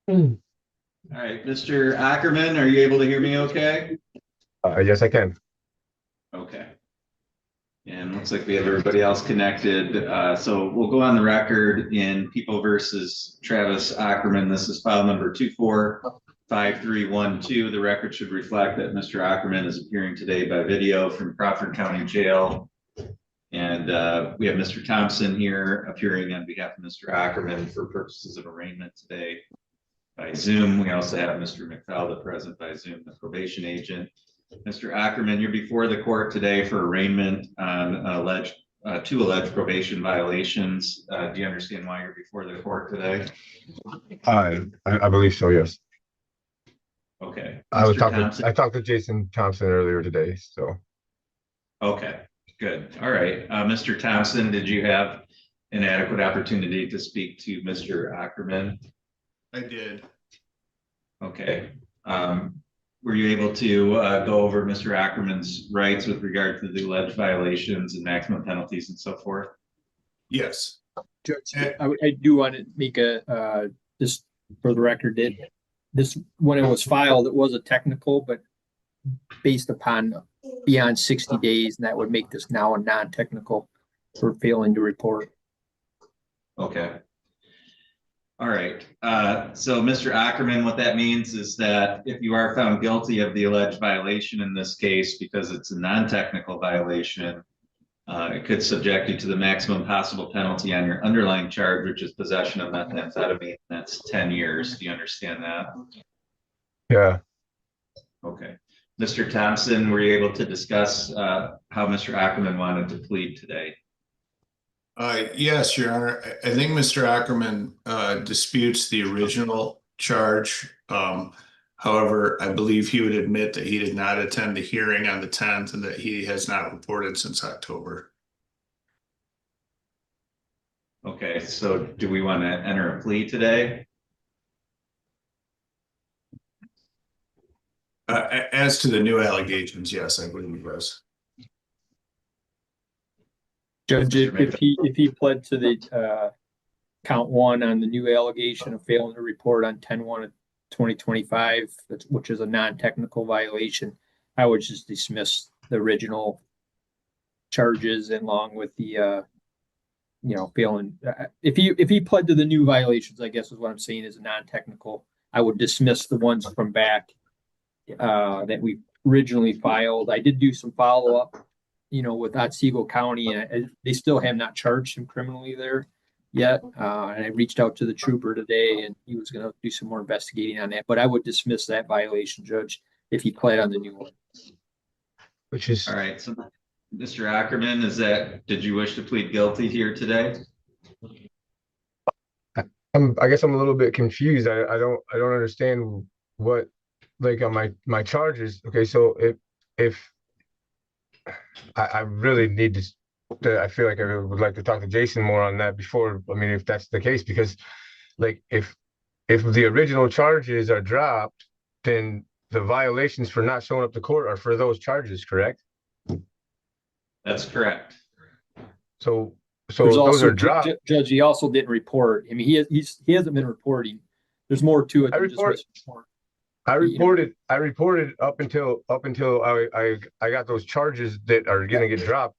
All right, Mr. Ackerman, are you able to hear me okay? Yes, I can. Okay. And looks like we have everybody else connected. So we'll go on the record in People versus Travis Ackerman. This is file number 245312. The record should reflect that Mr. Ackerman is appearing today by video from Crawford County Jail. And we have Mr. Thompson here appearing on behalf of Mr. Ackerman for purposes of arraignment today by Zoom. We also have Mr. McFalda present by Zoom, the probation agent. Mr. Ackerman, you're before the court today for arraignment on two alleged probation violations. Do you understand why you're before the court today? I believe so, yes. Okay. I talked to Jason Thompson earlier today, so. Okay, good. All right. Mr. Thompson, did you have an adequate opportunity to speak to Mr. Ackerman? I did. Okay. Were you able to go over Mr. Ackerman's rights with regard to the alleged violations and maximum penalties and so forth? Yes. Judge, I do want to make just for the record that this, when it was filed, it was a technical, but based upon beyond 60 days, and that would make this now a non-technical for failing to report. Okay. All right. So Mr. Ackerman, what that means is that if you are found guilty of the alleged violation in this case, because it's a non-technical violation, it could subject you to the maximum possible penalty on your underlying charge, which is possession of methamphetamine. That's 10 years. Do you understand that? Yeah. Okay. Mr. Thompson, were you able to discuss how Mr. Ackerman wanted to plead today? Yes, Your Honor. I think Mr. Ackerman disputes the original charge. However, I believe he would admit that he did not attend the hearing on the 10th and that he has not reported since October. Okay, so do we want to enter a plea today? As to the new allegations, yes, I believe he was. Judge, if he pled to the count one on the new allegation of failing to report on 10/1 of 2025, which is a non-technical violation, I would just dismiss the original charges along with the failing. If he pled to the new violations, I guess is what I'm saying, is a non-technical, I would dismiss the ones from back that we originally filed. I did do some follow-up with Otsego County, and they still have not charged him criminally there yet. And I reached out to the trooper today, and he was going to do some more investigating on that. But I would dismiss that violation, Judge, if he pled on the new one. Which is all right. So, Mr. Ackerman, did you wish to plead guilty here today? I guess I'm a little bit confused. I don't understand what, like, on my charges. Okay, so if I really need to, I feel like I would like to talk to Jason more on that before. I mean, if that's the case, because like if the original charges are dropped, then the violations for not showing up to court are for those charges, correct? That's correct. So those are dropped. Judge, he also didn't report. I mean, he hasn't been reporting. There's more to it. I reported up until I got those charges that are going to get dropped.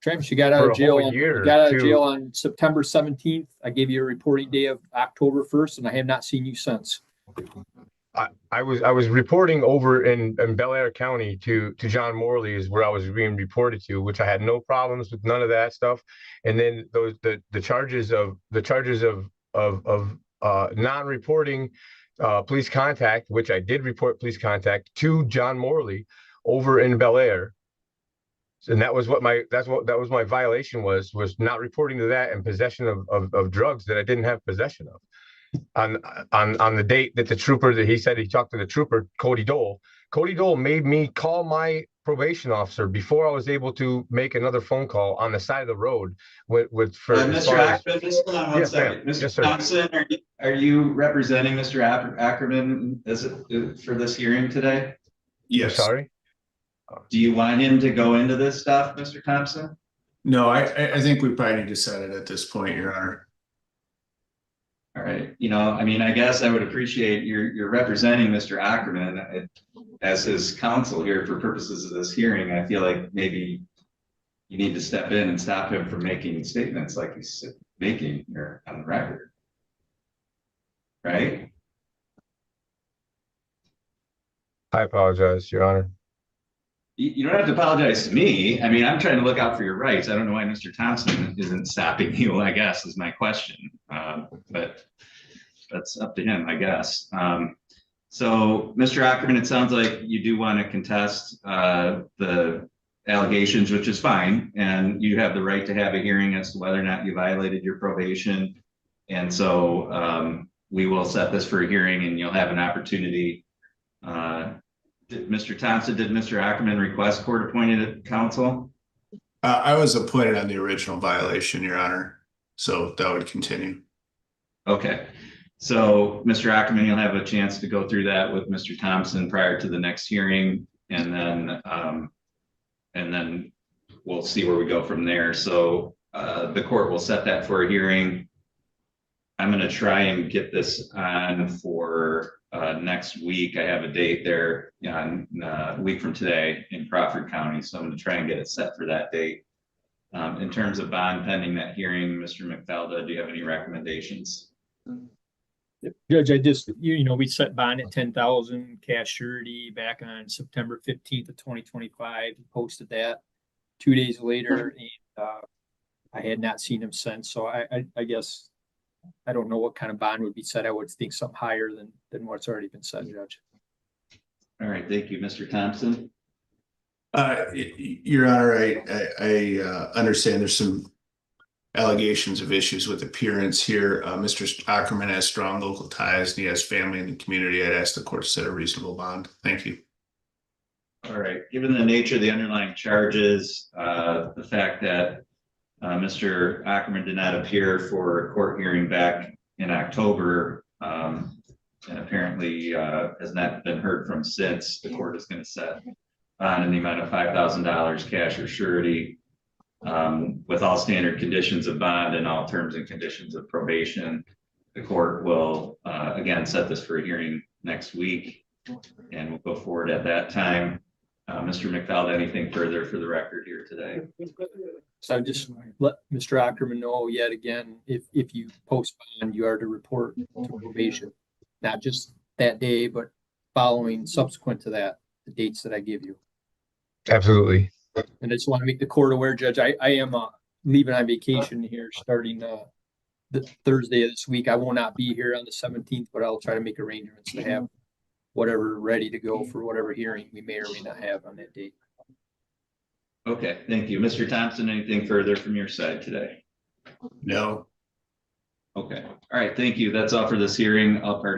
Travis, you got out of jail. You got out of jail on September 17th. I gave you a reporting day of October 1st, and I have not seen you since. I was reporting over in Bel Air County to John Morley is where I was being reported to, which I had no problems with, none of that stuff. And then the charges of non-reporting police contact, which I did report police contact to John Morley over in Bel Air. And that was what my violation was not reporting to that and possession of drugs that I didn't have possession of. On the date that the trooper, that he said he talked to the trooper, Cody Dole made me call my probation officer before I was able to make another phone call on the side of the road for Mr. Ackerman, just hold on one second. Mr. Thompson, are you representing Mr. Ackerman for this hearing today? Yes. Sorry. Do you want him to go into this stuff, Mr. Thompson? No, I think we probably need to set it at this point, Your Honor. All right, I mean, I guess I would appreciate you're representing Mr. Ackerman as his counsel here for purposes of this hearing. I feel like maybe you need to step in and stop him from making statements like he's making here on the record. Right? I apologize, Your Honor. You don't have to apologize to me. I mean, I'm trying to look out for your rights. I don't know why Mr. Thompson isn't stopping you, I guess, is my question. But that's up to him, I guess. So, Mr. Ackerman, it sounds like you do want to contest the allegations, which is fine. And you have the right to have a hearing as to whether or not you violated your probation. And so we will set this for a hearing and you'll have an opportunity. Mr. Thompson, did Mr. Ackerman request court-appointed counsel? I was appointed on the original violation, Your Honor, so that would continue. Okay, so Mr. Ackerman, you'll have a chance to go through that with Mr. Thompson prior to the next hearing, and then we'll see where we go from there. So the court will set that for a hearing. I'm going to try and get this on for next week. I have a date there on a week from today in Crawford County, so I'm going to try and get it set for that date. In terms of bond pending that hearing, Mr. McFelda, do you have any recommendations? Judge, we set bond at 10,000 cash surety back on September 15th of 2025. He posted that 2 days later, and I had not seen him since. So I guess I don't know what kind of bond would be set. I would think something higher than what's already been set, Judge. All right, thank you, Mr. Thompson. Your Honor, I understand there's some allegations of issues with appearance here. Mr. Ackerman has strong local ties and he has family in the community. I'd ask the court to set a reasonable bond. Thank you. All right, given the nature of the underlying charges, the fact that Mr. Ackerman did not appear for a court hearing back in October, and apparently has not been heard from since, the court is going to set bond in the amount of $5,000 cash or surety, with all standard conditions of bond and all terms and conditions of probation. The court will again set this for a hearing next week, and we'll go forward at that time. Mr. McFeld, anything further for the record here today? So I just let Mr. Ackerman know yet again, if you post bond, you are to report to probation, not just that day, but following subsequent to that, the dates that I give you. Absolutely. And I just want to make the court aware, Judge, I am leaving on vacation here starting the Thursday of this week. I will not be here on the 17th, but I'll try to make arrangements to have whatever ready to go for whatever hearing we may or may not have on that date. Okay, thank you. Mr. Thompson, anything further from your side today? No. Okay, all right, thank you. That's all for this hearing. All parties